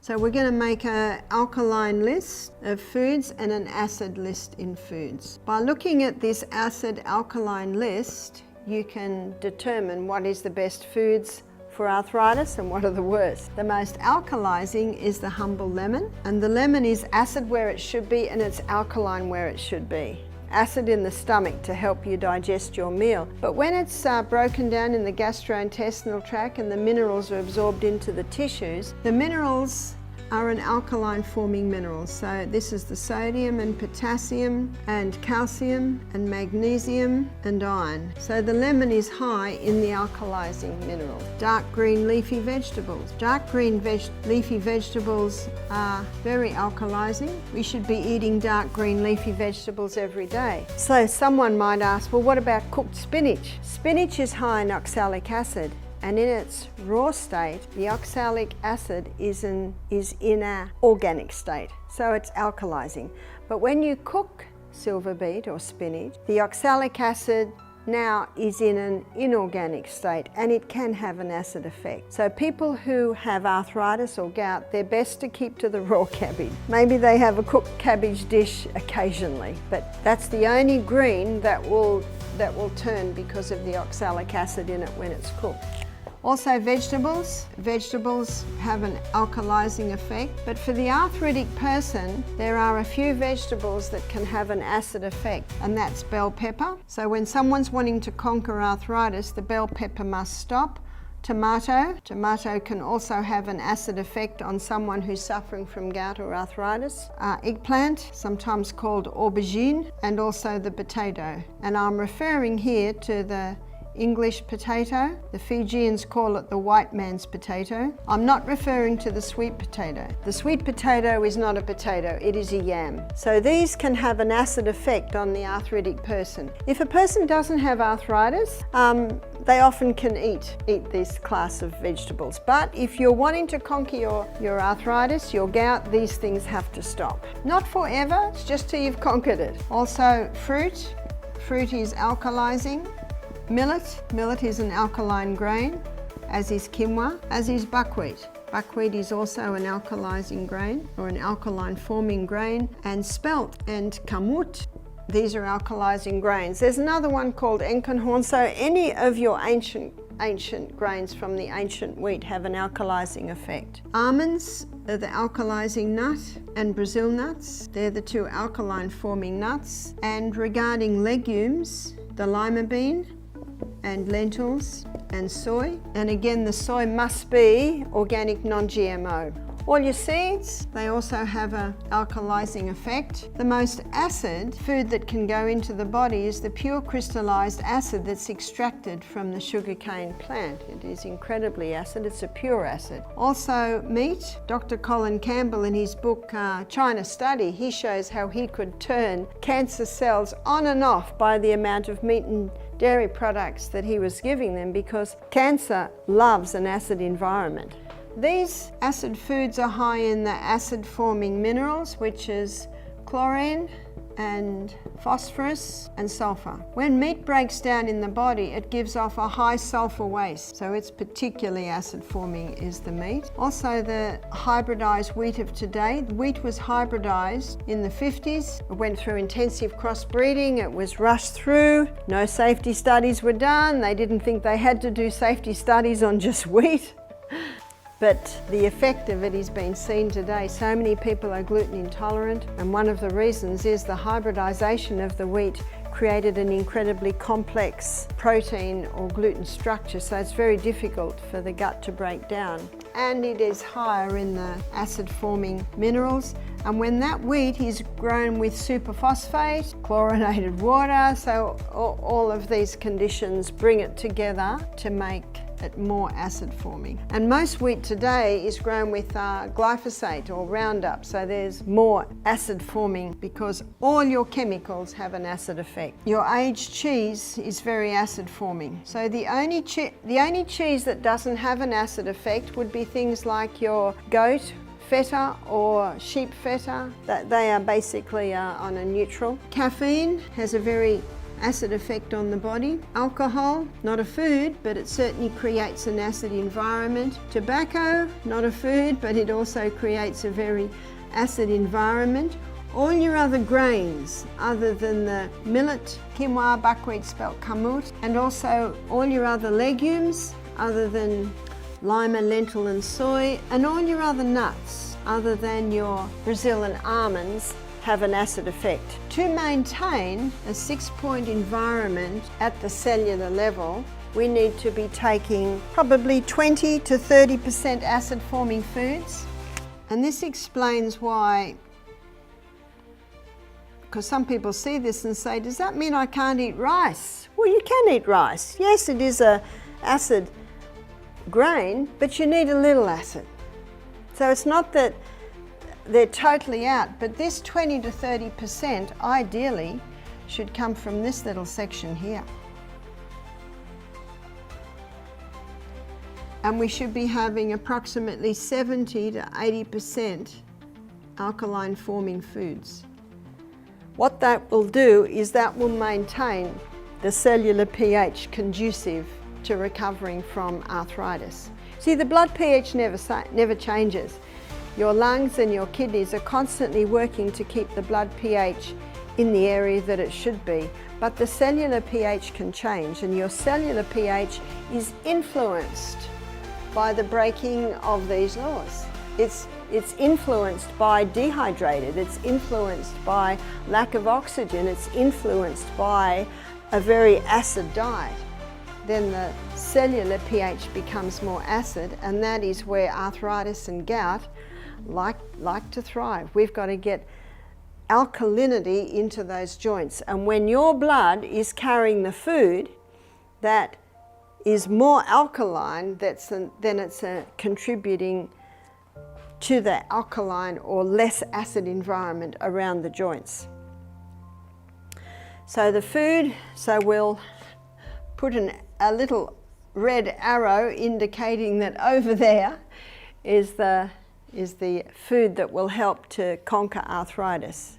So we're going to make an alkaline list of foods and an acid list in foods. By looking at this acid alkaline list, you can determine what is the best foods for arthritis and what are the worst. The most alkalizing is the humble lemon, and the lemon is acid where it should be and it's alkaline where it should be. Acid in the stomach to help you digest your meal. But when it's broken down in the gastrointestinal tract and the minerals are absorbed into the tissues, the minerals are an alkaline forming mineral. So this is the sodium and potassium and calcium and magnesium and iron. So the lemon is high in the alkalizing minerals. Dark green leafy vegetables. Dark green leafy vegetables are very alkalizing. We should be eating dark green leafy vegetables every day. So someone might ask, well, what about cooked spinach? Spinach is high in oxalic acid. And in its raw state, the oxalic acid is in an organic state, so it's alkalizing. But when you cook silver beet or spinach, the oxalic acid now is in an inorganic state and it can have an acid effect. So people who have arthritis or gout, they're best to keep to the raw cabbage. Maybe they have a cooked cabbage dish occasionally, but that's the only green that will turn because of the oxalic acid in it when it's cooked. Also vegetables have an alkalizing effect, but for the arthritic person, there are a few vegetables that can have an acid effect, and that's bell pepper. So when someone's wanting to conquer arthritis, the bell pepper must stop. Tomato can also have an acid effect on someone who's suffering from gout or arthritis. Eggplant, sometimes called aubergine, and also the potato. And I'm referring here to the English potato. The Fijians call it the white man's potato. I'm not referring to the sweet potato. The sweet potato is not a potato, it is a yam. So these can have an acid effect on the arthritic person. If a person doesn't have arthritis, they often can eat this class of vegetables. But if you're wanting to conquer your arthritis, your gout, these things have to stop. Not forever, it's just till you've conquered it. Also fruit is alkalizing. Millet is an alkaline grain, as is quinoa, as is buckwheat. Buckwheat is also an alkalizing grain, or an alkaline forming grain, and spelt and kamut, these are alkalizing grains. There's another one called enkenhorn, so any of your ancient grains from the ancient wheat have an alkalizing effect. Almonds are the alkalizing nut, and Brazil nuts, they're the two alkaline forming nuts. And regarding legumes, the lima bean, and lentils and soy. And again, the soy must be organic, non-GMO. All your seeds, they also have an alkalizing effect. The most acid food that can go into the body is the pure crystallized acid that's extracted from the sugarcane plant. It is incredibly acid, it's a pure acid. Also meat, Dr. Colin Campbell in his book China Study, he shows how he could turn cancer cells on and off by the amount of meat and dairy products that he was giving them, because cancer loves an acid environment. These acid foods are high in the acid-forming minerals, which is chlorine and phosphorus and sulfur. When meat breaks down in the body, it gives off a high sulfur waste, so it's particularly acid-forming is the meat. Also the hybridized wheat of today. The wheat was hybridized in the 50s. It went through intensive crossbreeding. It was rushed through. No safety studies were done. They didn't think they had to do safety studies on just wheat. But the effect of it is being seen today. So many people are gluten intolerant, and one of the reasons is the hybridization of the wheat created an incredibly complex protein or gluten structure, so it's very difficult for the gut to break down. And it is higher in the acid-forming minerals. And when that wheat is grown with superphosphate, chlorinated water, so all of these conditions bring it together to make it more acid forming. And most wheat today is grown with glyphosate or Roundup, so there's more acid forming because all your chemicals have an acid effect. Your aged cheese is very acid forming. So the only cheese that doesn't have an acid effect would be things like your goat feta or sheep feta, that they are basically on a neutral. Caffeine has a very acid effect on the body. Alcohol, not a food, but it certainly creates an acid environment. Tobacco, not a food, but it also creates a very acid environment. All your other grains, other than the millet, quinoa, buckwheat spelt kamut, and also all your other legumes, other than lima, lentil and soy, and all your other nuts, other than your Brazil and almonds, have an acid effect. To maintain a 6-point environment at the cellular level, we need to be taking probably 20 to 30% acid-forming foods. And this explains why, because some people see this and say, does that mean I can't eat rice? Well, you can eat rice. Yes, it is an acid grain, but you need a little acid. So it's not that they're totally out, but this 20 to 30% ideally should come from this little section here. And we should be having approximately 70 to 80% alkaline forming foods. What that will do is that will maintain the cellular pH conducive to recovering from arthritis. See, the blood pH never changes. Your lungs and your kidneys are constantly working to keep the blood pH in the area that it should be, but the cellular pH can change, and your cellular pH is influenced by the breaking of these laws. It's influenced by dehydrated, it's influenced by lack of oxygen, it's influenced by a very acid diet. Then the cellular pH becomes more acid, and that is where arthritis and gout like to thrive. We've got to get alkalinity into those joints, and when your blood is carrying the food that is more alkaline, then it's contributing to the alkaline or less acid environment around the joints. So the food, so we'll put a little red arrow indicating that over there is the food that will help to conquer arthritis.